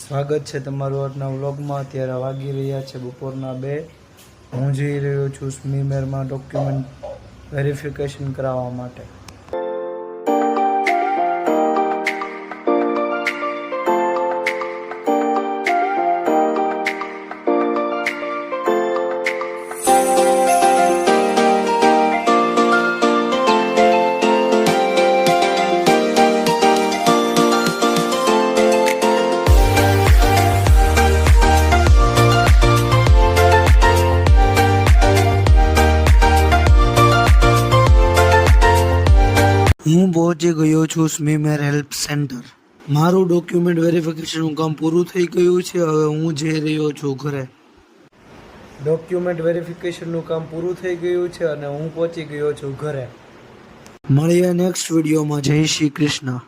સ્વાગત છે તમારું આજના વ્લોગમાં। અત્યારે વાગી રહ્યા છે બપોરના 2। હું જઈ રહ્યો છું સ્મીમેરમાં ડોક્યુમેન્ટ વેરિફિકેશન કરાવવા માટે। હું પહોંચી ગયો છું સ્મીમેર હેલ્પ સેન્ટર। મારું ડોક્યુમેન્ટ વેરિફિકેશનનું કામ પૂરું થઈ ગયું છે। હવે હું જઈ રહ્યો છું ઘરે। ડોક્યુમેન્ટ વેરિફિકેશનનું કામ પૂરું થઈ ગયું છે અને હું પહોંચી ગયો છું ઘરે। મળીએ નેક્સ્ટ વિડીયોમાં। જય શ્રી કૃષ્ણ।